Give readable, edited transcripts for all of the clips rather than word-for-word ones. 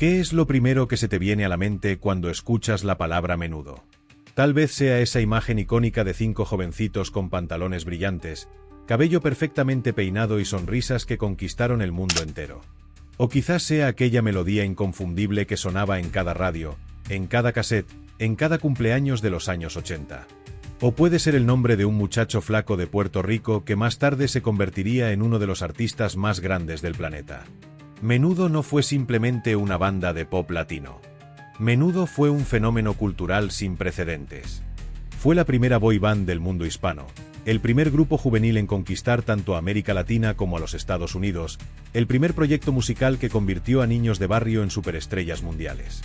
¿Qué es lo primero que se te viene a la mente cuando escuchas la palabra Menudo? Tal vez sea esa imagen icónica de 5 jovencitos con pantalones brillantes, cabello perfectamente peinado y sonrisas que conquistaron el mundo entero. O quizás sea aquella melodía inconfundible que sonaba en cada radio, en cada cassette, en cada cumpleaños de los años 80. O puede ser el nombre de un muchacho flaco de Puerto Rico que más tarde se convertiría en uno de los artistas más grandes del planeta. Menudo no fue simplemente una banda de pop latino. Menudo fue un fenómeno cultural sin precedentes. Fue la primera boy band del mundo hispano, el primer grupo juvenil en conquistar tanto a América Latina como a los Estados Unidos, el primer proyecto musical que convirtió a niños de barrio en superestrellas mundiales.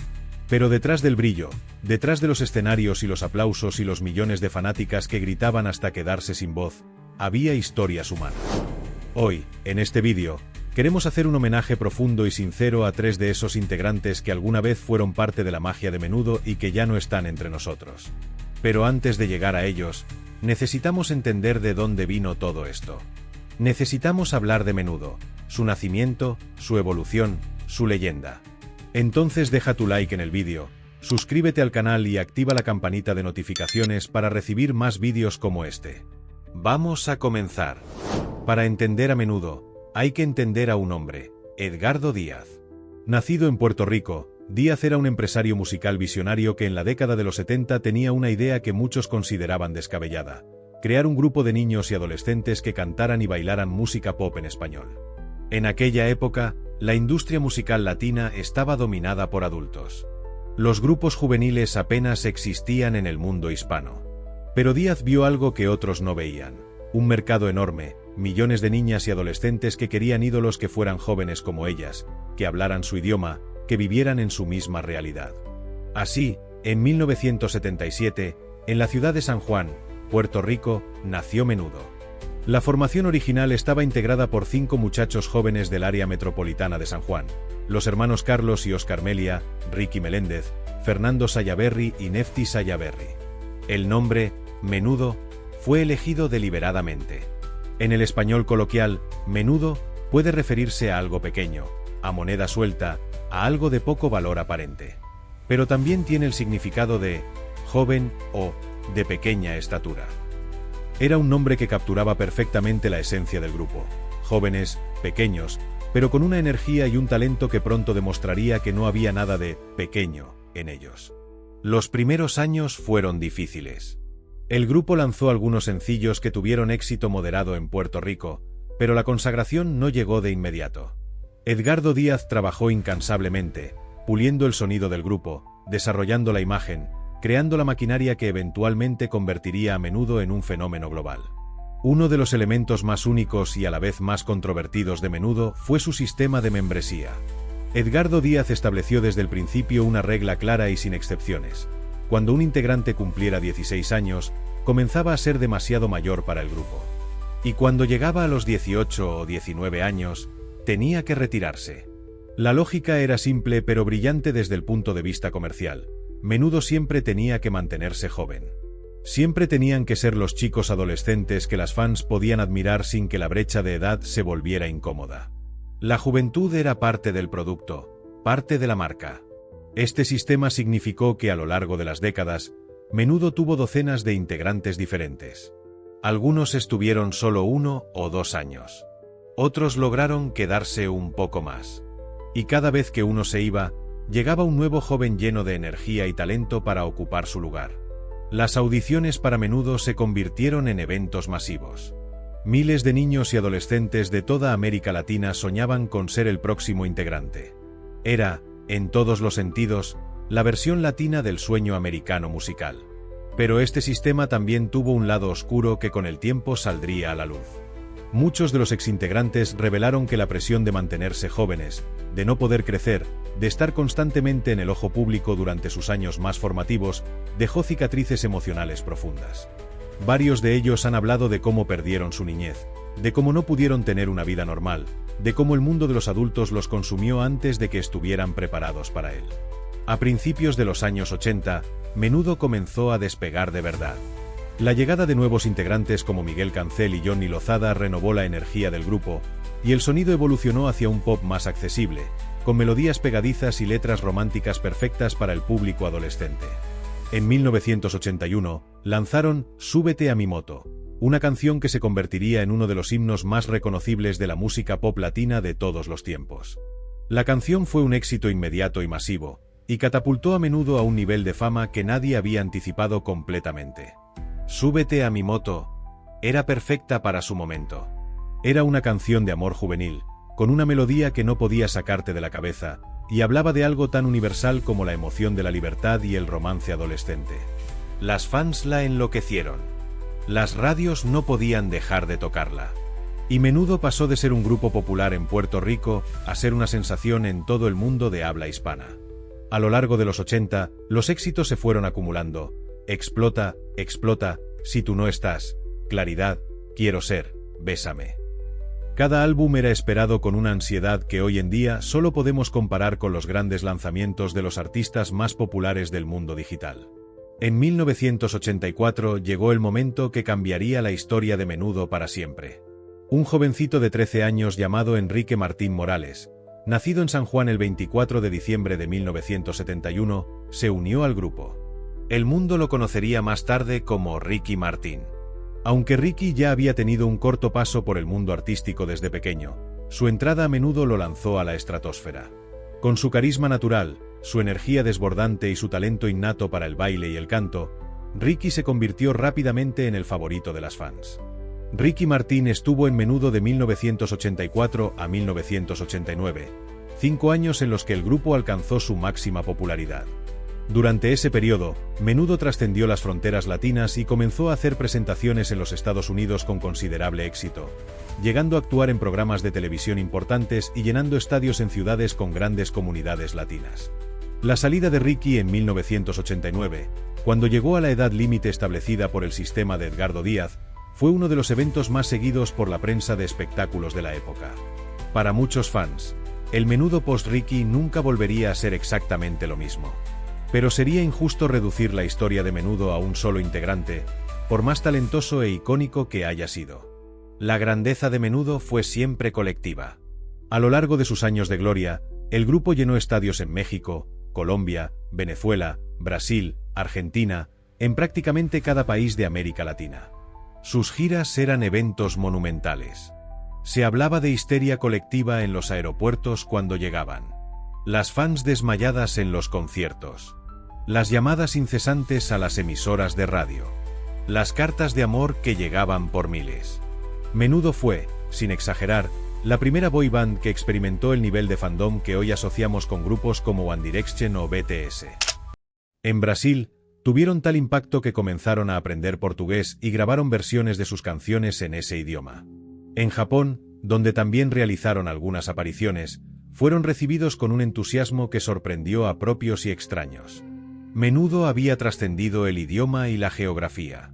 Pero detrás del brillo, detrás de los escenarios y los aplausos y los millones de fanáticas que gritaban hasta quedarse sin voz, había historias humanas. Hoy, en este vídeo, queremos hacer un homenaje profundo y sincero a 3 de esos integrantes que alguna vez fueron parte de la magia de Menudo y que ya no están entre nosotros. Pero antes de llegar a ellos, necesitamos entender de dónde vino todo esto. Necesitamos hablar de Menudo, su nacimiento, su evolución, su leyenda. Entonces deja tu like en el vídeo, suscríbete al canal y activa la campanita de notificaciones para recibir más vídeos como este. Vamos a comenzar. Para entender a Menudo, hay que entender a un hombre, Edgardo Díaz. Nacido en Puerto Rico, Díaz era un empresario musical visionario que en la década de los 70 tenía una idea que muchos consideraban descabellada: crear un grupo de niños y adolescentes que cantaran y bailaran música pop en español. En aquella época, la industria musical latina estaba dominada por adultos. Los grupos juveniles apenas existían en el mundo hispano. Pero Díaz vio algo que otros no veían: un mercado enorme, millones de niñas y adolescentes que querían ídolos que fueran jóvenes como ellas, que hablaran su idioma, que vivieran en su misma realidad. Así, en 1977, en la ciudad de San Juan, Puerto Rico, nació Menudo. La formación original estaba integrada por 5 muchachos jóvenes del área metropolitana de San Juan: los hermanos Carlos y Oscar Melia, Ricky Meléndez, Fernando Sayaberry y Nefti Sayaberry. El nombre, Menudo, fue elegido deliberadamente. En el español coloquial, menudo puede referirse a algo pequeño, a moneda suelta, a algo de poco valor aparente. Pero también tiene el significado de joven o de pequeña estatura. Era un nombre que capturaba perfectamente la esencia del grupo: jóvenes, pequeños, pero con una energía y un talento que pronto demostraría que no había nada de pequeño en ellos. Los primeros años fueron difíciles. El grupo lanzó algunos sencillos que tuvieron éxito moderado en Puerto Rico, pero la consagración no llegó de inmediato. Edgardo Díaz trabajó incansablemente, puliendo el sonido del grupo, desarrollando la imagen, creando la maquinaria que eventualmente convertiría a Menudo en un fenómeno global. Uno de los elementos más únicos y a la vez más controvertidos de Menudo fue su sistema de membresía. Edgardo Díaz estableció desde el principio una regla clara y sin excepciones: cuando un integrante cumpliera 16 años, comenzaba a ser demasiado mayor para el grupo. Y cuando llegaba a los 18 o 19 años, tenía que retirarse. La lógica era simple pero brillante desde el punto de vista comercial: Menudo siempre tenía que mantenerse joven. Siempre tenían que ser los chicos adolescentes que las fans podían admirar sin que la brecha de edad se volviera incómoda. La juventud era parte del producto, parte de la marca. Este sistema significó que a lo largo de las décadas, Menudo tuvo docenas de integrantes diferentes. Algunos estuvieron solo 1 o 2 años. Otros lograron quedarse un poco más. Y cada vez que uno se iba, llegaba un nuevo joven lleno de energía y talento para ocupar su lugar. Las audiciones para Menudo se convirtieron en eventos masivos. Miles de niños y adolescentes de toda América Latina soñaban con ser el próximo integrante. Era, en todos los sentidos, la versión latina del sueño americano musical. Pero este sistema también tuvo un lado oscuro que con el tiempo saldría a la luz. Muchos de los exintegrantes revelaron que la presión de mantenerse jóvenes, de no poder crecer, de estar constantemente en el ojo público durante sus años más formativos, dejó cicatrices emocionales profundas. Varios de ellos han hablado de cómo perdieron su niñez, de cómo no pudieron tener una vida normal, de cómo el mundo de los adultos los consumió antes de que estuvieran preparados para él. A principios de los años 80, Menudo comenzó a despegar de verdad. La llegada de nuevos integrantes como Miguel Cancel y Johnny Lozada renovó la energía del grupo, y el sonido evolucionó hacia un pop más accesible, con melodías pegadizas y letras románticas perfectas para el público adolescente. En 1981, lanzaron Súbete a mi moto, una canción que se convertiría en uno de los himnos más reconocibles de la música pop latina de todos los tiempos. La canción fue un éxito inmediato y masivo, y catapultó a Menudo a un nivel de fama que nadie había anticipado completamente. Súbete a mi moto era perfecta para su momento. Era una canción de amor juvenil, con una melodía que no podía sacarte de la cabeza, y hablaba de algo tan universal como la emoción de la libertad y el romance adolescente. Las fans la enloquecieron. Las radios no podían dejar de tocarla. Y Menudo pasó de ser un grupo popular en Puerto Rico a ser una sensación en todo el mundo de habla hispana. A lo largo de los 80, los éxitos se fueron acumulando. Explota, explota, Si tú no estás, Claridad, Quiero ser, Bésame. Cada álbum era esperado con una ansiedad que hoy en día solo podemos comparar con los grandes lanzamientos de los artistas más populares del mundo digital. En 1984 llegó el momento que cambiaría la historia de Menudo para siempre. Un jovencito de 13 años llamado Enrique Martín Morales, nacido en San Juan el 24 de diciembre de 1971, se unió al grupo. El mundo lo conocería más tarde como Ricky Martin. Aunque Ricky ya había tenido un corto paso por el mundo artístico desde pequeño, su entrada a Menudo lo lanzó a la estratosfera. Con su carisma natural, su energía desbordante y su talento innato para el baile y el canto, Ricky se convirtió rápidamente en el favorito de las fans. Ricky Martin estuvo en Menudo de 1984 a 1989, 5 años en los que el grupo alcanzó su máxima popularidad. Durante ese periodo, Menudo trascendió las fronteras latinas y comenzó a hacer presentaciones en los Estados Unidos con considerable éxito, llegando a actuar en programas de televisión importantes y llenando estadios en ciudades con grandes comunidades latinas. La salida de Ricky en 1989, cuando llegó a la edad límite establecida por el sistema de Edgardo Díaz, fue uno de los eventos más seguidos por la prensa de espectáculos de la época. Para muchos fans, el Menudo post-Ricky nunca volvería a ser exactamente lo mismo. Pero sería injusto reducir la historia de Menudo a un solo integrante, por más talentoso e icónico que haya sido. La grandeza de Menudo fue siempre colectiva. A lo largo de sus años de gloria, el grupo llenó estadios en México, Colombia, Venezuela, Brasil, Argentina, en prácticamente cada país de América Latina. Sus giras eran eventos monumentales. Se hablaba de histeria colectiva en los aeropuertos cuando llegaban. Las fans desmayadas en los conciertos. Las llamadas incesantes a las emisoras de radio. Las cartas de amor que llegaban por miles. Menudo fue, sin exagerar, la primera boy band que experimentó el nivel de fandom que hoy asociamos con grupos como One Direction o BTS. En Brasil, tuvieron tal impacto que comenzaron a aprender portugués y grabaron versiones de sus canciones en ese idioma. En Japón, donde también realizaron algunas apariciones, fueron recibidos con un entusiasmo que sorprendió a propios y extraños. Menudo había trascendido el idioma y la geografía.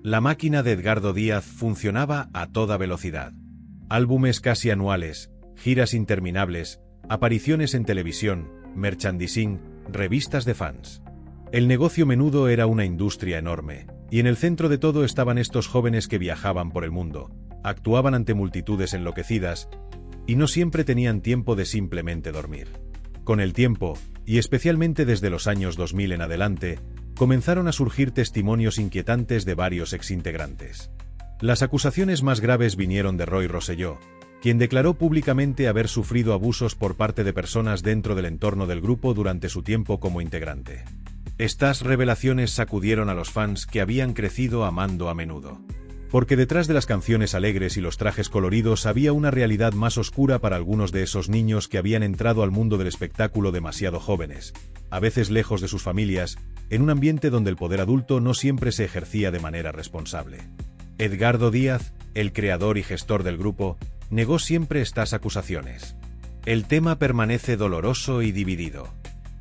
La máquina de Edgardo Díaz funcionaba a toda velocidad. Álbumes casi anuales, giras interminables, apariciones en televisión, merchandising, revistas de fans. El negocio Menudo era una industria enorme, y en el centro de todo estaban estos jóvenes que viajaban por el mundo, actuaban ante multitudes enloquecidas, y no siempre tenían tiempo de simplemente dormir. Con el tiempo, y especialmente desde los años 2000 en adelante, comenzaron a surgir testimonios inquietantes de varios exintegrantes. Las acusaciones más graves vinieron de Roy Rosselló, quien declaró públicamente haber sufrido abusos por parte de personas dentro del entorno del grupo durante su tiempo como integrante. Estas revelaciones sacudieron a los fans que habían crecido amando a Menudo. Porque detrás de las canciones alegres y los trajes coloridos había una realidad más oscura para algunos de esos niños que habían entrado al mundo del espectáculo demasiado jóvenes, a veces lejos de sus familias, en un ambiente donde el poder adulto no siempre se ejercía de manera responsable. Edgardo Díaz, el creador y gestor del grupo, negó siempre estas acusaciones. El tema permanece doloroso y dividido.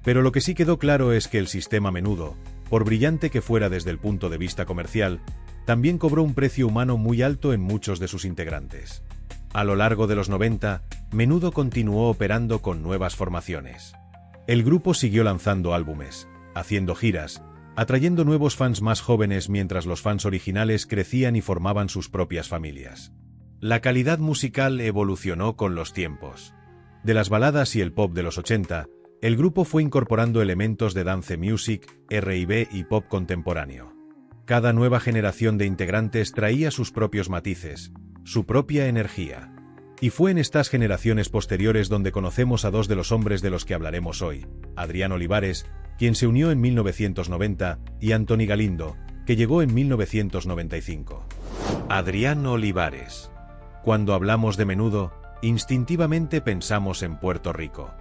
Pero lo que sí quedó claro es que el sistema Menudo, por brillante que fuera desde el punto de vista comercial, también cobró un precio humano muy alto en muchos de sus integrantes. A lo largo de los 90, Menudo continuó operando con nuevas formaciones. El grupo siguió lanzando álbumes, haciendo giras, atrayendo nuevos fans más jóvenes mientras los fans originales crecían y formaban sus propias familias. La calidad musical evolucionó con los tiempos. De las baladas y el pop de los 80, el grupo fue incorporando elementos de dance music, R&B y pop contemporáneo. Cada nueva generación de integrantes traía sus propios matices, su propia energía. Y fue en estas generaciones posteriores donde conocemos a dos de los hombres de los que hablaremos hoy, Adrián Olivares, quien se unió en 1990, y Antoni Galindo, que llegó en 1995. Adrián Olivares. Cuando hablamos de Menudo, instintivamente pensamos en Puerto Rico.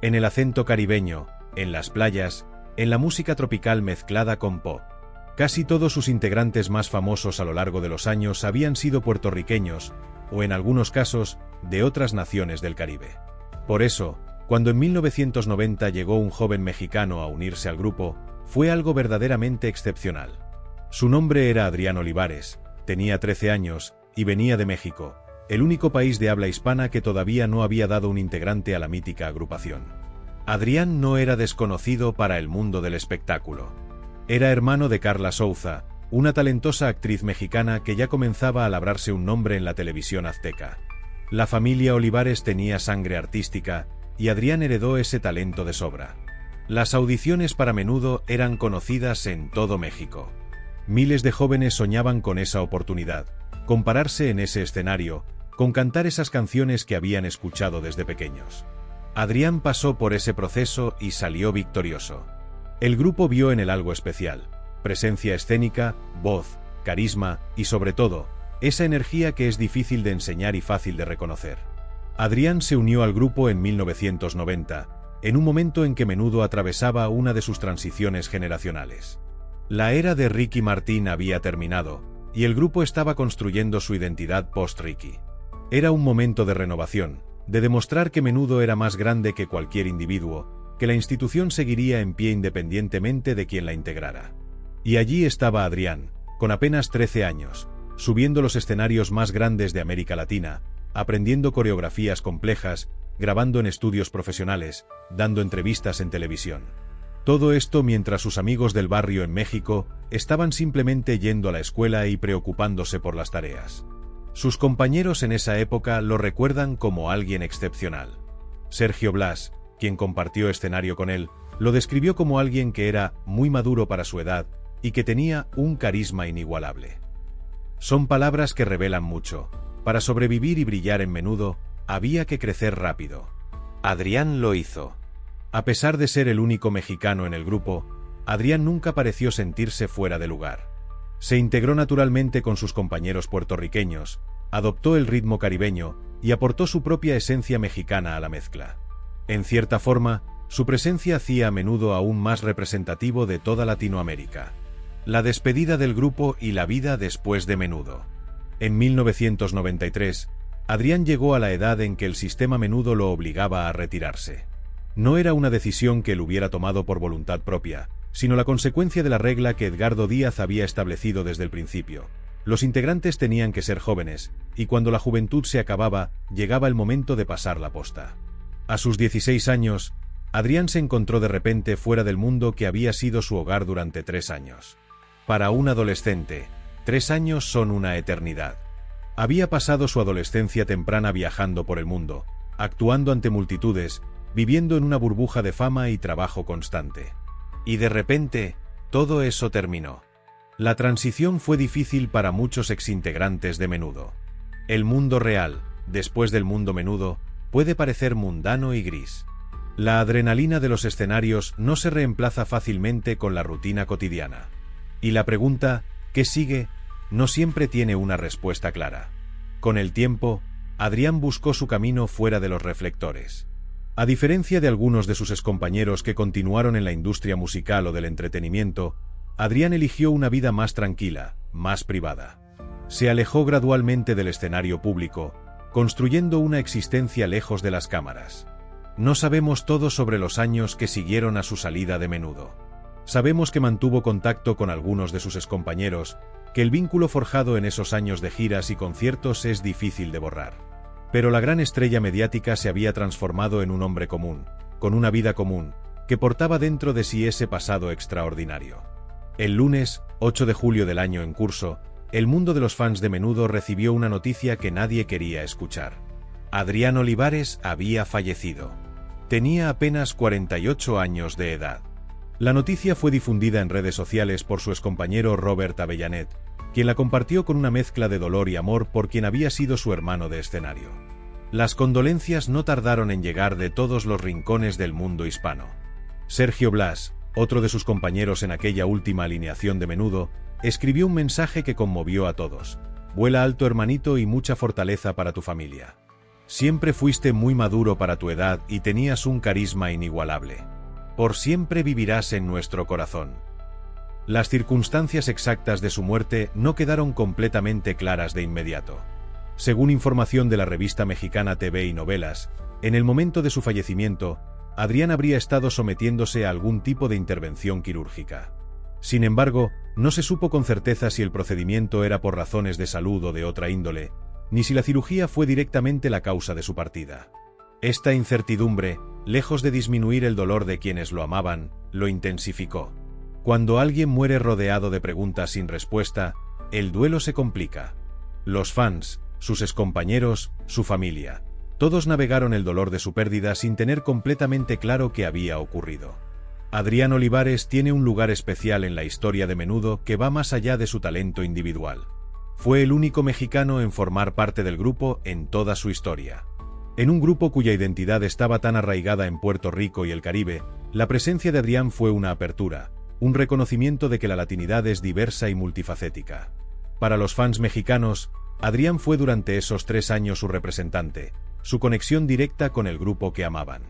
En el acento caribeño, en las playas, en la música tropical mezclada con pop. Casi todos sus integrantes más famosos a lo largo de los años habían sido puertorriqueños, o en algunos casos, de otras naciones del Caribe. Por eso, cuando en 1990 llegó un joven mexicano a unirse al grupo, fue algo verdaderamente excepcional. Su nombre era Adrián Olivares, tenía 13 años, y venía de México, el único país de habla hispana que todavía no había dado un integrante a la mítica agrupación. Adrián no era desconocido para el mundo del espectáculo. Era hermano de Carla Souza, una talentosa actriz mexicana que ya comenzaba a labrarse un nombre en la televisión azteca. La familia Olivares tenía sangre artística, y Adrián heredó ese talento de sobra. Las audiciones para Menudo eran conocidas en todo México. Miles de jóvenes soñaban con esa oportunidad, con pararse en ese escenario, con cantar esas canciones que habían escuchado desde pequeños. Adrián pasó por ese proceso y salió victorioso. El grupo vio en él algo especial: presencia escénica, voz, carisma y, sobre todo, esa energía que es difícil de enseñar y fácil de reconocer. Adrián se unió al grupo en 1990, en un momento en que Menudo atravesaba una de sus transiciones generacionales. La era de Ricky Martin había terminado, y el grupo estaba construyendo su identidad post-Ricky. Era un momento de renovación, de demostrar que Menudo era más grande que cualquier individuo, que la institución seguiría en pie independientemente de quien la integrara. Y allí estaba Adrián, con apenas 13 años, subiendo los escenarios más grandes de América Latina, aprendiendo coreografías complejas, grabando en estudios profesionales, dando entrevistas en televisión. Todo esto mientras sus amigos del barrio en México estaban simplemente yendo a la escuela y preocupándose por las tareas. Sus compañeros en esa época lo recuerdan como alguien excepcional. Sergio Blas, quien compartió escenario con él, lo describió como alguien que era muy maduro para su edad y que tenía un carisma inigualable. Son palabras que revelan mucho. Para sobrevivir y brillar en Menudo, había que crecer rápido. Adrián lo hizo. A pesar de ser el único mexicano en el grupo, Adrián nunca pareció sentirse fuera de lugar. Se integró naturalmente con sus compañeros puertorriqueños, adoptó el ritmo caribeño y aportó su propia esencia mexicana a la mezcla. En cierta forma, su presencia hacía a Menudo aún más representativo de toda Latinoamérica. La despedida del grupo y la vida después de Menudo. En 1993, Adrián llegó a la edad en que el sistema Menudo lo obligaba a retirarse. No era una decisión que él hubiera tomado por voluntad propia, sino la consecuencia de la regla que Edgardo Díaz había establecido desde el principio. Los integrantes tenían que ser jóvenes, y cuando la juventud se acababa, llegaba el momento de pasar la posta. A sus 16 años, Adrián se encontró de repente fuera del mundo que había sido su hogar durante 3 años. Para un adolescente, 3 años son una eternidad. Había pasado su adolescencia temprana viajando por el mundo, actuando ante multitudes, viviendo en una burbuja de fama y trabajo constante. Y de repente, todo eso terminó. La transición fue difícil para muchos exintegrantes de Menudo. El mundo real, después del mundo Menudo, puede parecer mundano y gris. La adrenalina de los escenarios no se reemplaza fácilmente con la rutina cotidiana. Y la pregunta, ¿qué sigue?, no siempre tiene una respuesta clara. Con el tiempo, Adrián buscó su camino fuera de los reflectores. A diferencia de algunos de sus excompañeros que continuaron en la industria musical o del entretenimiento, Adrián eligió una vida más tranquila, más privada. Se alejó gradualmente del escenario público, construyendo una existencia lejos de las cámaras. No sabemos todo sobre los años que siguieron a su salida de Menudo. Sabemos que mantuvo contacto con algunos de sus excompañeros, que el vínculo forjado en esos años de giras y conciertos es difícil de borrar. Pero la gran estrella mediática se había transformado en un hombre común, con una vida común, que portaba dentro de sí ese pasado extraordinario. El lunes, 8 de julio del año en curso, el mundo de los fans de Menudo recibió una noticia que nadie quería escuchar. Adrián Olivares había fallecido. Tenía apenas 48 años de edad. La noticia fue difundida en redes sociales por su excompañero Robert Avellanet, quien la compartió con una mezcla de dolor y amor por quien había sido su hermano de escenario. Las condolencias no tardaron en llegar de todos los rincones del mundo hispano. Sergio Blas, otro de sus compañeros en aquella última alineación de Menudo, escribió un mensaje que conmovió a todos. Vuela alto, hermanito, y mucha fortaleza para tu familia. Siempre fuiste muy maduro para tu edad y tenías un carisma inigualable. Por siempre vivirás en nuestro corazón. Las circunstancias exactas de su muerte no quedaron completamente claras de inmediato. Según información de la revista mexicana TV y Novelas, en el momento de su fallecimiento, Adrián habría estado sometiéndose a algún tipo de intervención quirúrgica. Sin embargo, no se supo con certeza si el procedimiento era por razones de salud o de otra índole, ni si la cirugía fue directamente la causa de su partida. Esta incertidumbre, lejos de disminuir el dolor de quienes lo amaban, lo intensificó. Cuando alguien muere rodeado de preguntas sin respuesta, el duelo se complica. Los fans, sus excompañeros, su familia, todos navegaron el dolor de su pérdida sin tener completamente claro qué había ocurrido. Adrián Olivares tiene un lugar especial en la historia de Menudo que va más allá de su talento individual. Fue el único mexicano en formar parte del grupo en toda su historia. En un grupo cuya identidad estaba tan arraigada en Puerto Rico y el Caribe, la presencia de Adrián fue una apertura, un reconocimiento de que la latinidad es diversa y multifacética. Para los fans mexicanos, Adrián fue durante esos 3 años su representante, su conexión directa con el grupo que amaban.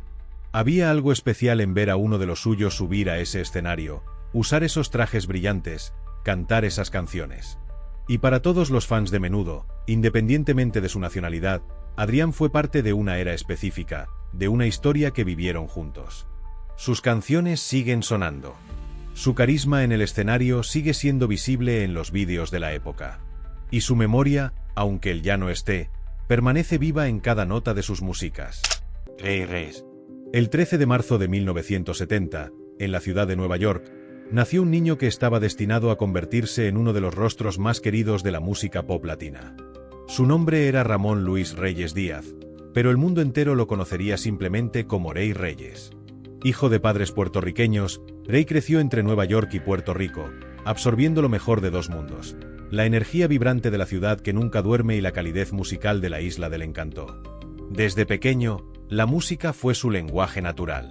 Había algo especial en ver a uno de los suyos subir a ese escenario, usar esos trajes brillantes, cantar esas canciones. Y para todos los fans de Menudo, independientemente de su nacionalidad, Adrián fue parte de una era específica, de una historia que vivieron juntos. Sus canciones siguen sonando. Su carisma en el escenario sigue siendo visible en los vídeos de la época. Y su memoria, aunque él ya no esté, permanece viva en cada nota de sus músicas. Rey Reyes. El 13 de marzo de 1970, en la ciudad de Nueva York, nació un niño que estaba destinado a convertirse en uno de los rostros más queridos de la música pop latina. Su nombre era Ramón Luis Reyes Díaz, pero el mundo entero lo conocería simplemente como Rey Reyes. Hijo de padres puertorriqueños, Rey creció entre Nueva York y Puerto Rico, absorbiendo lo mejor de dos mundos: la energía vibrante de la ciudad que nunca duerme y la calidez musical de la Isla del Encanto. Desde pequeño, la música fue su lenguaje natural.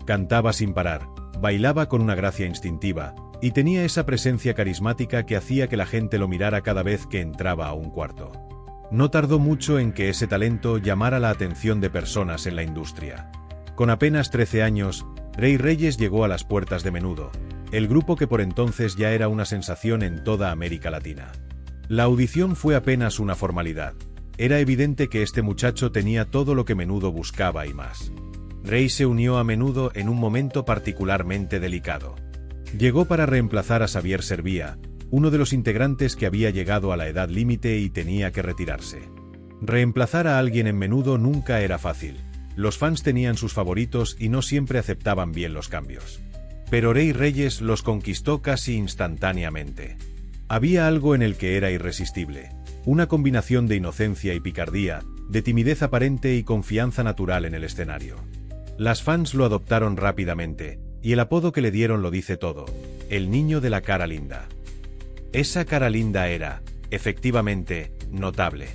Cantaba sin parar, bailaba con una gracia instintiva, y tenía esa presencia carismática que hacía que la gente lo mirara cada vez que entraba a un cuarto. No tardó mucho en que ese talento llamara la atención de personas en la industria. Con apenas 13 años, Rey Reyes llegó a las puertas de Menudo, el grupo que por entonces ya era una sensación en toda América Latina. La audición fue apenas una formalidad. Era evidente que este muchacho tenía todo lo que Menudo buscaba y más. Rey se unió a Menudo en un momento particularmente delicado. Llegó para reemplazar a Xavier Servía, uno de los integrantes que había llegado a la edad límite y tenía que retirarse. Reemplazar a alguien en Menudo nunca era fácil. Los fans tenían sus favoritos y no siempre aceptaban bien los cambios. Pero Rey Reyes los conquistó casi instantáneamente. Había algo en el que era irresistible, una combinación de inocencia y picardía, de timidez aparente y confianza natural en el escenario. Las fans lo adoptaron rápidamente, y el apodo que le dieron lo dice todo: el niño de la cara linda. Esa cara linda era, efectivamente, notable.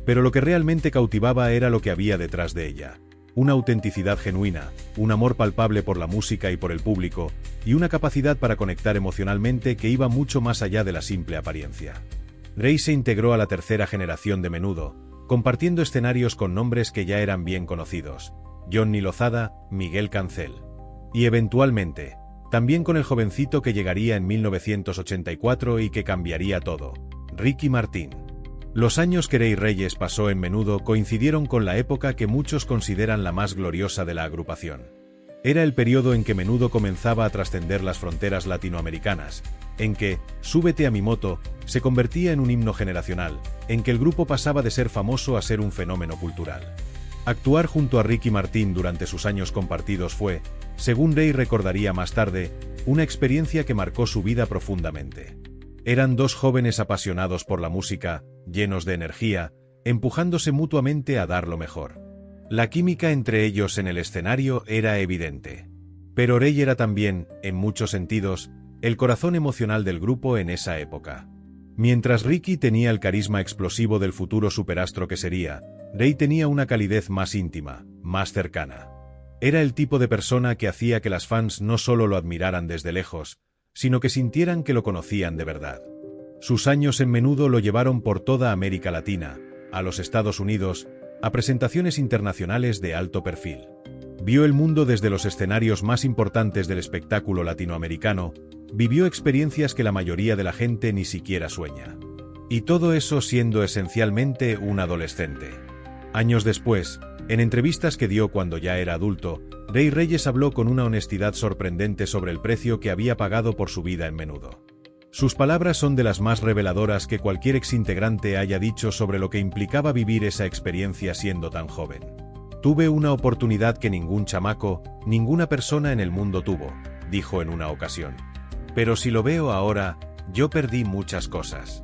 Pero lo que realmente cautivaba era lo que había detrás de ella: una autenticidad genuina, un amor palpable por la música y por el público, y una capacidad para conectar emocionalmente que iba mucho más allá de la simple apariencia. Rey se integró a la tercera generación de Menudo, compartiendo escenarios con nombres que ya eran bien conocidos: Johnny Lozada, Miguel Cancel. Y eventualmente, también con el jovencito que llegaría en 1984 y que cambiaría todo: Ricky Martin. Los años que Rey Reyes pasó en Menudo coincidieron con la época que muchos consideran la más gloriosa de la agrupación. Era el periodo en que Menudo comenzaba a trascender las fronteras latinoamericanas, en que Súbete a mi moto se convertía en un himno generacional, en que el grupo pasaba de ser famoso a ser un fenómeno cultural. Actuar junto a Ricky Martin durante sus años compartidos fue, según Rey recordaría más tarde, una experiencia que marcó su vida profundamente. Eran dos jóvenes apasionados por la música, llenos de energía, empujándose mutuamente a dar lo mejor. La química entre ellos en el escenario era evidente. Pero Rey era también, en muchos sentidos, el corazón emocional del grupo en esa época. Mientras Ricky tenía el carisma explosivo del futuro superastro que sería, Rey tenía una calidez más íntima, más cercana. Era el tipo de persona que hacía que las fans no solo lo admiraran desde lejos, sino que sintieran que lo conocían de verdad. Sus años en Menudo lo llevaron por toda América Latina, a los Estados Unidos, a presentaciones internacionales de alto perfil. Vio el mundo desde los escenarios más importantes del espectáculo latinoamericano, vivió experiencias que la mayoría de la gente ni siquiera sueña. Y todo eso siendo esencialmente un adolescente. Años después, en entrevistas que dio cuando ya era adulto, Rey Reyes habló con una honestidad sorprendente sobre el precio que había pagado por su vida en Menudo. Sus palabras son de las más reveladoras que cualquier exintegrante haya dicho sobre lo que implicaba vivir esa experiencia siendo tan joven. Tuve una oportunidad que ningún chamaco, ninguna persona en el mundo tuvo, dijo en una ocasión. Pero si lo veo ahora, yo perdí muchas cosas.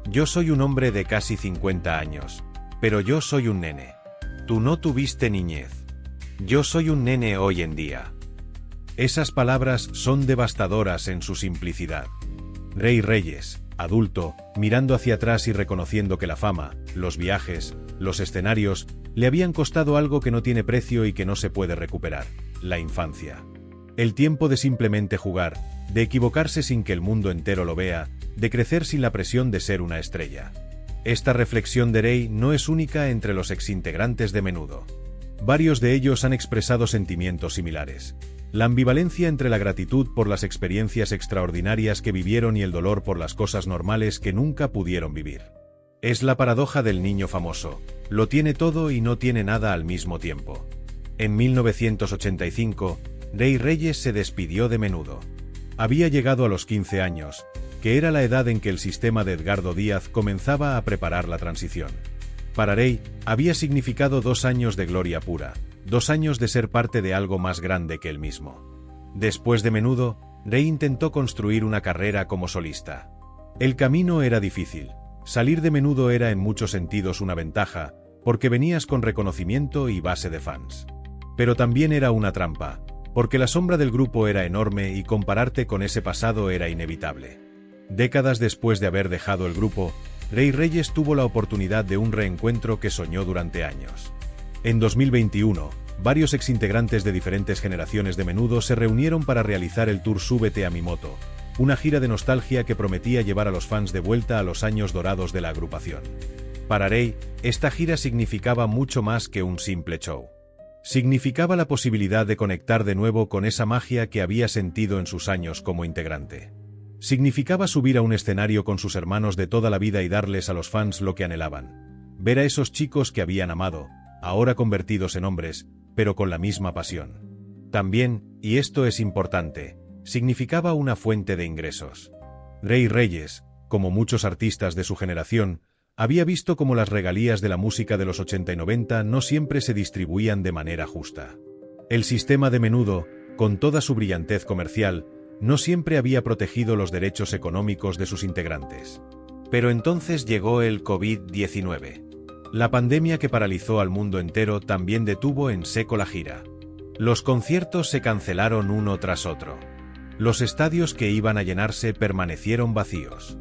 Yo soy un hombre de casi 50 años, pero yo soy un nene. Tú no tuviste niñez. Yo soy un nene hoy en día. Esas palabras son devastadoras en su simplicidad. Rey Reyes, adulto, mirando hacia atrás y reconociendo que la fama, los viajes, los escenarios, le habían costado algo que no tiene precio y que no se puede recuperar: la infancia. El tiempo de simplemente jugar, de equivocarse sin que el mundo entero lo vea, de crecer sin la presión de ser una estrella. Esta reflexión de Rey no es única entre los exintegrantes de Menudo. Varios de ellos han expresado sentimientos similares. La ambivalencia entre la gratitud por las experiencias extraordinarias que vivieron y el dolor por las cosas normales que nunca pudieron vivir. Es la paradoja del niño famoso: lo tiene todo y no tiene nada al mismo tiempo. En 1985, Rey Reyes se despidió de Menudo. Había llegado a los 15 años, que era la edad en que el sistema de Edgardo Díaz comenzaba a preparar la transición. Para Rey, había significado 2 años de gloria pura, 2 años de ser parte de algo más grande que él mismo. Después de Menudo, Rey intentó construir una carrera como solista. El camino era difícil. Salir de Menudo era en muchos sentidos una ventaja, porque venías con reconocimiento y base de fans. Pero también era una trampa, porque la sombra del grupo era enorme y compararte con ese pasado era inevitable. Décadas después de haber dejado el grupo, Rey Reyes tuvo la oportunidad de un reencuentro que soñó durante años. En 2021, varios exintegrantes de diferentes generaciones de Menudo se reunieron para realizar el tour Súbete a mi moto, una gira de nostalgia que prometía llevar a los fans de vuelta a los años dorados de la agrupación. Para Rey, esta gira significaba mucho más que un simple show. Significaba la posibilidad de conectar de nuevo con esa magia que había sentido en sus años como integrante. Significaba subir a un escenario con sus hermanos de toda la vida y darles a los fans lo que anhelaban: ver a esos chicos que habían amado, ahora convertidos en hombres, pero con la misma pasión. También, y esto es importante, significaba una fuente de ingresos. Rey Reyes, como muchos artistas de su generación, había visto cómo las regalías de la música de los 80 y 90 no siempre se distribuían de manera justa. El sistema de Menudo, con toda su brillantez comercial, no siempre había protegido los derechos económicos de sus integrantes. Pero entonces llegó el COVID-19. La pandemia que paralizó al mundo entero también detuvo en seco la gira. Los conciertos se cancelaron uno tras otro. Los estadios que iban a llenarse permanecieron vacíos.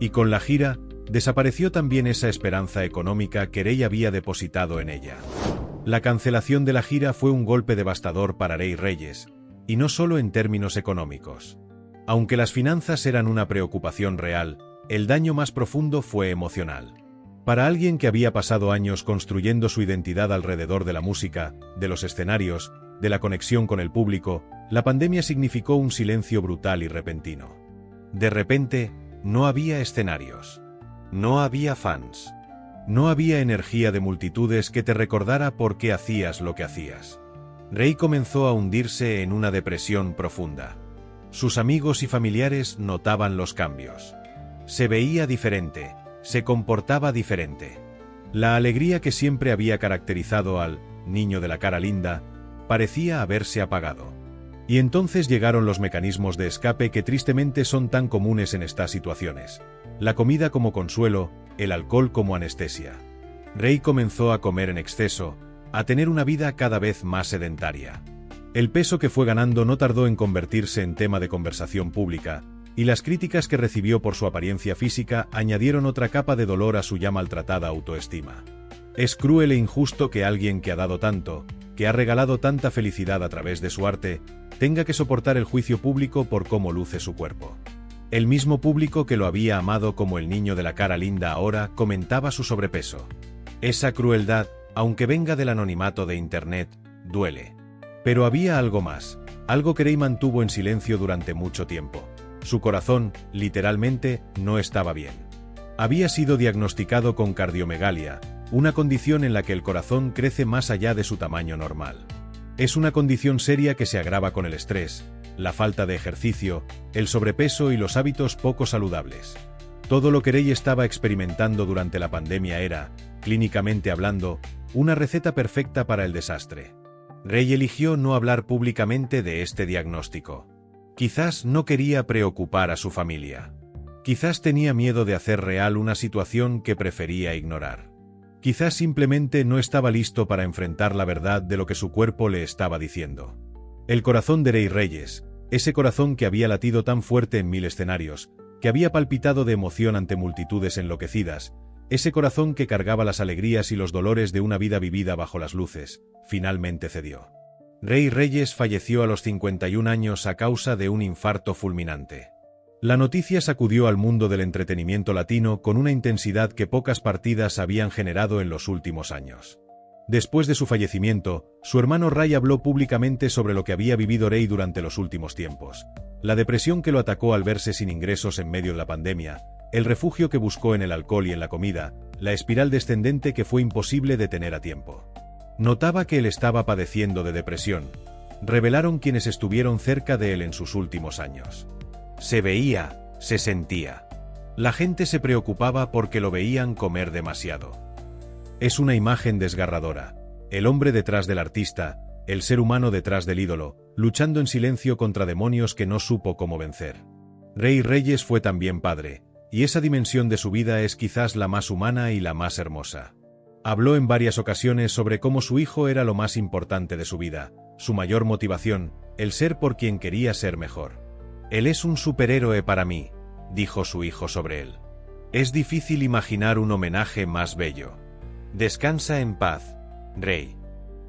Y con la gira, desapareció también esa esperanza económica que Rey había depositado en ella. La cancelación de la gira fue un golpe devastador para Rey Reyes, y no solo en términos económicos. Aunque las finanzas eran una preocupación real, el daño más profundo fue emocional. Para alguien que había pasado años construyendo su identidad alrededor de la música, de los escenarios, de la conexión con el público, la pandemia significó un silencio brutal y repentino. De repente, no había escenarios. No había fans. No había energía de multitudes que te recordara por qué hacías lo que hacías. Rey comenzó a hundirse en una depresión profunda. Sus amigos y familiares notaban los cambios. Se veía diferente, se comportaba diferente. La alegría que siempre había caracterizado al niño de la cara linda parecía haberse apagado. Y entonces llegaron los mecanismos de escape que tristemente son tan comunes en estas situaciones: la comida como consuelo, el alcohol como anestesia. Ray comenzó a comer en exceso, a tener una vida cada vez más sedentaria. El peso que fue ganando no tardó en convertirse en tema de conversación pública, y las críticas que recibió por su apariencia física añadieron otra capa de dolor a su ya maltratada autoestima. Es cruel e injusto que alguien que ha dado tanto, que ha regalado tanta felicidad a través de su arte, tenga que soportar el juicio público por cómo luce su cuerpo. El mismo público que lo había amado como el niño de la cara linda ahora comentaba su sobrepeso. Esa crueldad, aunque venga del anonimato de Internet, duele. Pero había algo más, algo que Ray mantuvo en silencio durante mucho tiempo. Su corazón, literalmente, no estaba bien. Había sido diagnosticado con cardiomegalia, una condición en la que el corazón crece más allá de su tamaño normal. Es una condición seria que se agrava con el estrés, la falta de ejercicio, el sobrepeso y los hábitos poco saludables. Todo lo que Ray estaba experimentando durante la pandemia era, clínicamente hablando, una receta perfecta para el desastre. Ray eligió no hablar públicamente de este diagnóstico. Quizás no quería preocupar a su familia. Quizás tenía miedo de hacer real una situación que prefería ignorar. Quizás simplemente no estaba listo para enfrentar la verdad de lo que su cuerpo le estaba diciendo. El corazón de Ray Reyes, ese corazón que había latido tan fuerte en 1000 escenarios, que había palpitado de emoción ante multitudes enloquecidas, ese corazón que cargaba las alegrías y los dolores de una vida vivida bajo las luces, finalmente cedió. Ray Reyes falleció a los 51 años a causa de un infarto fulminante. La noticia sacudió al mundo del entretenimiento latino con una intensidad que pocas partidas habían generado en los últimos años. Después de su fallecimiento, su hermano Ray habló públicamente sobre lo que había vivido Ray durante los últimos tiempos. La depresión que lo atacó al verse sin ingresos en medio de la pandemia, el refugio que buscó en el alcohol y en la comida, la espiral descendente que fue imposible detener a tiempo. Notaba que él estaba padeciendo de depresión, revelaron quienes estuvieron cerca de él en sus últimos años. Se veía, se sentía. La gente se preocupaba porque lo veían comer demasiado. Es una imagen desgarradora. El hombre detrás del artista, el ser humano detrás del ídolo, luchando en silencio contra demonios que no supo cómo vencer. Ray Reyes fue también padre, y esa dimensión de su vida es quizás la más humana y la más hermosa. Habló en varias ocasiones sobre cómo su hijo era lo más importante de su vida, su mayor motivación, el ser por quien quería ser mejor. Él es un superhéroe para mí, dijo su hijo sobre él. Es difícil imaginar un homenaje más bello. Descansa en paz, Ray.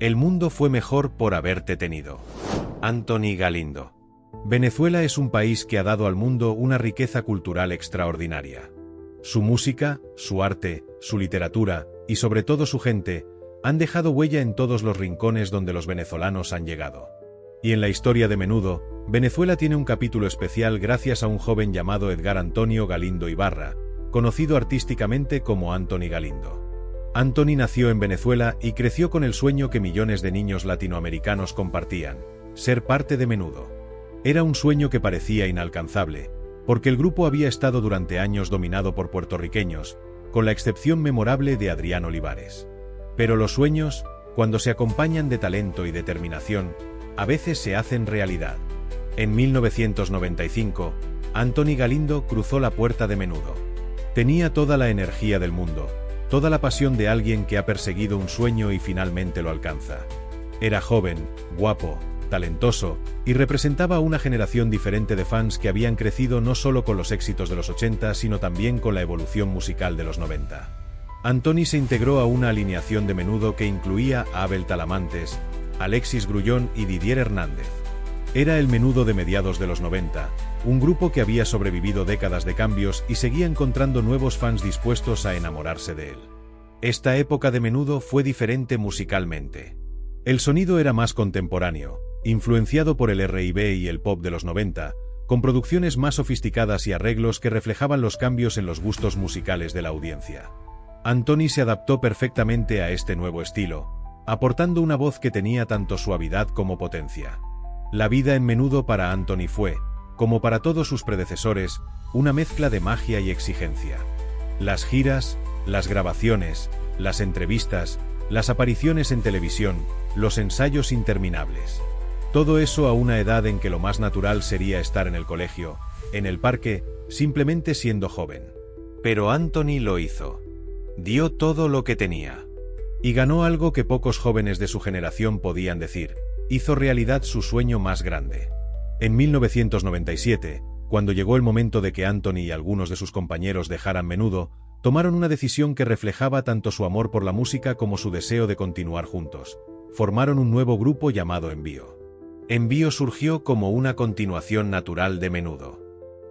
El mundo fue mejor por haberte tenido. Anthony Galindo. Venezuela es un país que ha dado al mundo una riqueza cultural extraordinaria. Su música, su arte, su literatura, y sobre todo su gente, han dejado huella en todos los rincones donde los venezolanos han llegado. Y en la historia de Menudo, Venezuela tiene un capítulo especial gracias a un joven llamado Edgar Antonio Galindo Ibarra, conocido artísticamente como Anthony Galindo. Anthony nació en Venezuela y creció con el sueño que millones de niños latinoamericanos compartían, ser parte de Menudo. Era un sueño que parecía inalcanzable, porque el grupo había estado durante años dominado por puertorriqueños, con la excepción memorable de Adrián Olivares. Pero los sueños, cuando se acompañan de talento y determinación, a veces se hacen realidad. En 1995, Anthony Galindo cruzó la puerta de Menudo. Tenía toda la energía del mundo, toda la pasión de alguien que ha perseguido un sueño y finalmente lo alcanza. Era joven, guapo, talentoso, y representaba a una generación diferente de fans que habían crecido no solo con los éxitos de los 80, sino también con la evolución musical de los 90. Anthony se integró a una alineación de Menudo que incluía a Abel Talamantes, Alexis Grullón y Didier Hernández. Era el Menudo de mediados de los 90, un grupo que había sobrevivido décadas de cambios y seguía encontrando nuevos fans dispuestos a enamorarse de él. Esta época de Menudo fue diferente musicalmente. El sonido era más contemporáneo, influenciado por el R&B y el pop de los 90, con producciones más sofisticadas y arreglos que reflejaban los cambios en los gustos musicales de la audiencia. Anthony se adaptó perfectamente a este nuevo estilo, aportando una voz que tenía tanto suavidad como potencia. La vida en Menudo para Anthony fue, como para todos sus predecesores, una mezcla de magia y exigencia. Las giras, las grabaciones, las entrevistas, las apariciones en televisión, los ensayos interminables. Todo eso a una edad en que lo más natural sería estar en el colegio, en el parque, simplemente siendo joven. Pero Anthony lo hizo. Dio todo lo que tenía. Y ganó algo que pocos jóvenes de su generación podían decir: hizo realidad su sueño más grande. En 1997, cuando llegó el momento de que Anthony y algunos de sus compañeros dejaran Menudo, tomaron una decisión que reflejaba tanto su amor por la música como su deseo de continuar juntos. Formaron un nuevo grupo llamado Envío. Envío surgió como una continuación natural de Menudo.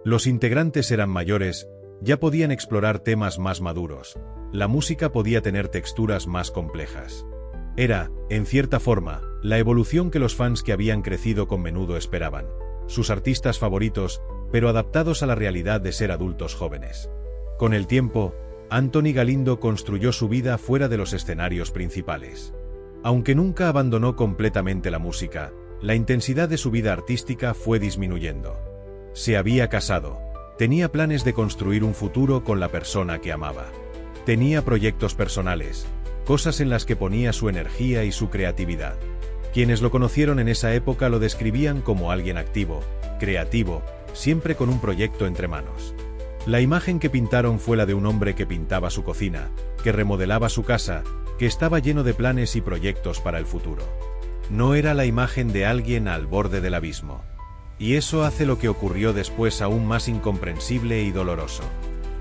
Los integrantes eran mayores, ya podían explorar temas más maduros, la música podía tener texturas más complejas. Era, en cierta forma, la evolución que los fans que habían crecido con Menudo esperaban. Sus artistas favoritos, pero adaptados a la realidad de ser adultos jóvenes. Con el tiempo, Anthony Galindo construyó su vida fuera de los escenarios principales. Aunque nunca abandonó completamente la música, la intensidad de su vida artística fue disminuyendo. Se había casado, tenía planes de construir un futuro con la persona que amaba. Tenía proyectos personales, cosas en las que ponía su energía y su creatividad. Quienes lo conocieron en esa época lo describían como alguien activo, creativo, siempre con un proyecto entre manos. La imagen que pintaron fue la de un hombre que pintaba su cocina, que remodelaba su casa, que estaba lleno de planes y proyectos para el futuro. No era la imagen de alguien al borde del abismo. Y eso hace lo que ocurrió después aún más incomprensible y doloroso.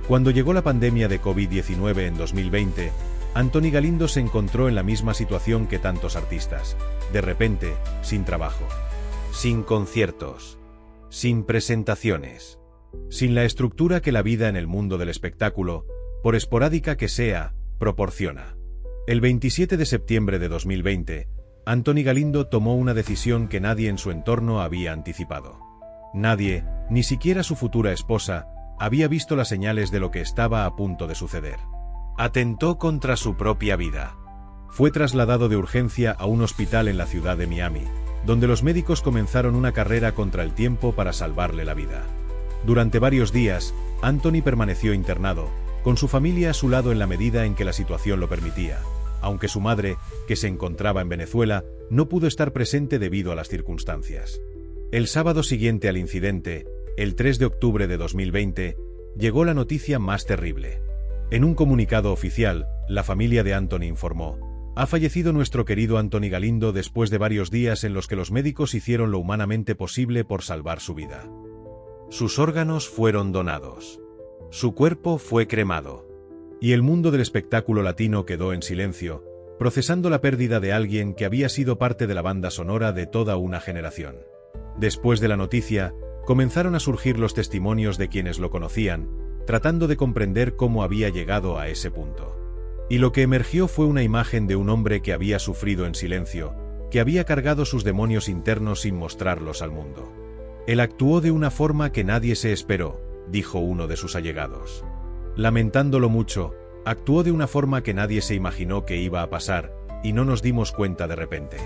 Cuando llegó la pandemia de COVID-19 en 2020, Anthony Galindo se encontró en la misma situación que tantos artistas. De repente, sin trabajo, sin conciertos, sin presentaciones, sin la estructura que la vida en el mundo del espectáculo, por esporádica que sea, proporciona. El 27 de septiembre de 2020, Anthony Galindo tomó una decisión que nadie en su entorno había anticipado. Nadie, ni siquiera su futura esposa, había visto las señales de lo que estaba a punto de suceder. Atentó contra su propia vida. Fue trasladado de urgencia a un hospital en la ciudad de Miami, donde los médicos comenzaron una carrera contra el tiempo para salvarle la vida. Durante varios días, Anthony permaneció internado, con su familia a su lado en la medida en que la situación lo permitía, aunque su madre, que se encontraba en Venezuela, no pudo estar presente debido a las circunstancias. El sábado siguiente al incidente, el 3 de octubre de 2020, llegó la noticia más terrible. En un comunicado oficial, la familia de Anthony informó: ha fallecido nuestro querido Anthony Galindo después de varios días en los que los médicos hicieron lo humanamente posible por salvar su vida. Sus órganos fueron donados. Su cuerpo fue cremado. Y el mundo del espectáculo latino quedó en silencio, procesando la pérdida de alguien que había sido parte de la banda sonora de toda una generación. Después de la noticia, comenzaron a surgir los testimonios de quienes lo conocían, tratando de comprender cómo había llegado a ese punto. Y lo que emergió fue una imagen de un hombre que había sufrido en silencio, que había cargado sus demonios internos sin mostrarlos al mundo. Él actuó de una forma que nadie se esperó, dijo uno de sus allegados. Lamentándolo mucho, actuó de una forma que nadie se imaginó que iba a pasar, y no nos dimos cuenta de repente.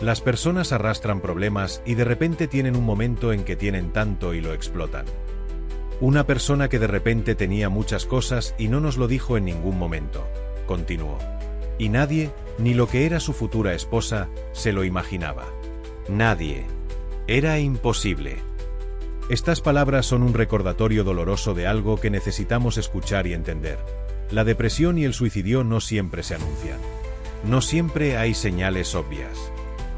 Las personas arrastran problemas y de repente tienen un momento en que tienen tanto y lo explotan. Una persona que de repente tenía muchas cosas y no nos lo dijo en ningún momento, continuó. Y nadie, ni lo que era su futura esposa, se lo imaginaba. Nadie. Era imposible. Estas palabras son un recordatorio doloroso de algo que necesitamos escuchar y entender. La depresión y el suicidio no siempre se anuncian. No siempre hay señales obvias.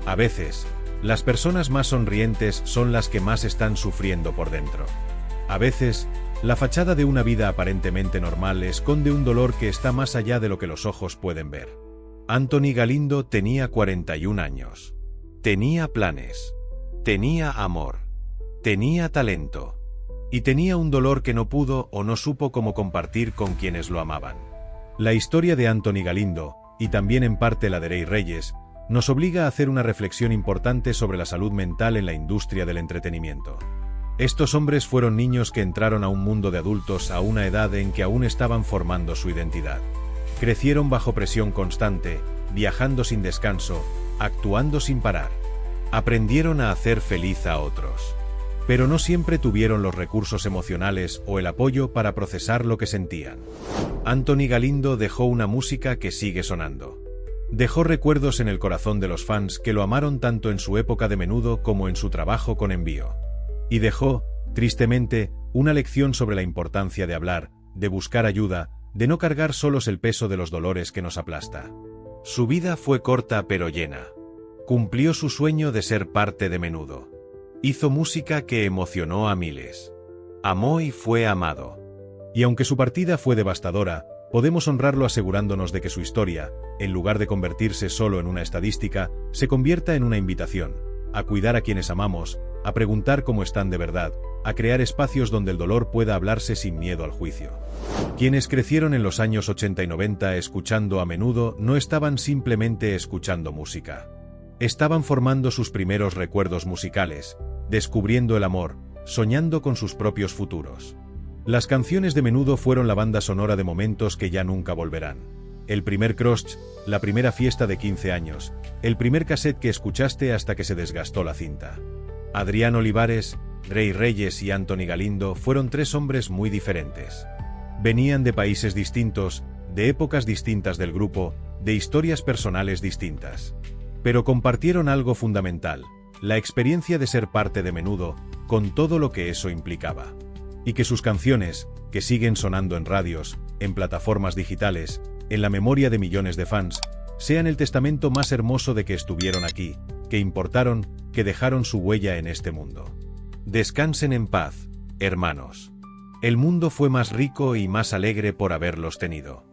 A veces, las personas más sonrientes son las que más están sufriendo por dentro. A veces, la fachada de una vida aparentemente normal esconde un dolor que está más allá de lo que los ojos pueden ver. Anthony Galindo tenía 41 años. Tenía planes. Tenía amor. Tenía talento. Y tenía un dolor que no pudo o no supo cómo compartir con quienes lo amaban. La historia de Anthony Galindo, y también en parte la de Rey Reyes, nos obliga a hacer una reflexión importante sobre la salud mental en la industria del entretenimiento. Estos hombres fueron niños que entraron a un mundo de adultos a una edad en que aún estaban formando su identidad. Crecieron bajo presión constante, viajando sin descanso, actuando sin parar. Aprendieron a hacer feliz a otros. Pero no siempre tuvieron los recursos emocionales o el apoyo para procesar lo que sentían. Anthony Galindo dejó una música que sigue sonando. Dejó recuerdos en el corazón de los fans que lo amaron tanto en su época de Menudo como en su trabajo con Envío. Y dejó, tristemente, una lección sobre la importancia de hablar, de buscar ayuda, de no cargar solos el peso de los dolores que nos aplasta. Su vida fue corta pero llena. Cumplió su sueño de ser parte de Menudo. Hizo música que emocionó a miles. Amó y fue amado. Y aunque su partida fue devastadora, podemos honrarlo asegurándonos de que su historia, en lugar de convertirse solo en una estadística, se convierta en una invitación, a cuidar a quienes amamos, a preguntar cómo están de verdad, a crear espacios donde el dolor pueda hablarse sin miedo al juicio. Quienes crecieron en los años 80 y 90 escuchando a Menudo no estaban simplemente escuchando música. Estaban formando sus primeros recuerdos musicales, descubriendo el amor, soñando con sus propios futuros. Las canciones de Menudo fueron la banda sonora de momentos que ya nunca volverán. El primer crush, la primera fiesta de 15 años, el primer cassette que escuchaste hasta que se desgastó la cinta. Adrián Olivares, Rey Reyes y Anthony Galindo fueron tres hombres muy diferentes. Venían de países distintos, de épocas distintas del grupo, de historias personales distintas. Pero compartieron algo fundamental, la experiencia de ser parte de Menudo, con todo lo que eso implicaba. Y que sus canciones, que siguen sonando en radios, en plataformas digitales, en la memoria de millones de fans, sean el testamento más hermoso de que estuvieron aquí, que importaron, que dejaron su huella en este mundo. Descansen en paz, hermanos. El mundo fue más rico y más alegre por haberlos tenido.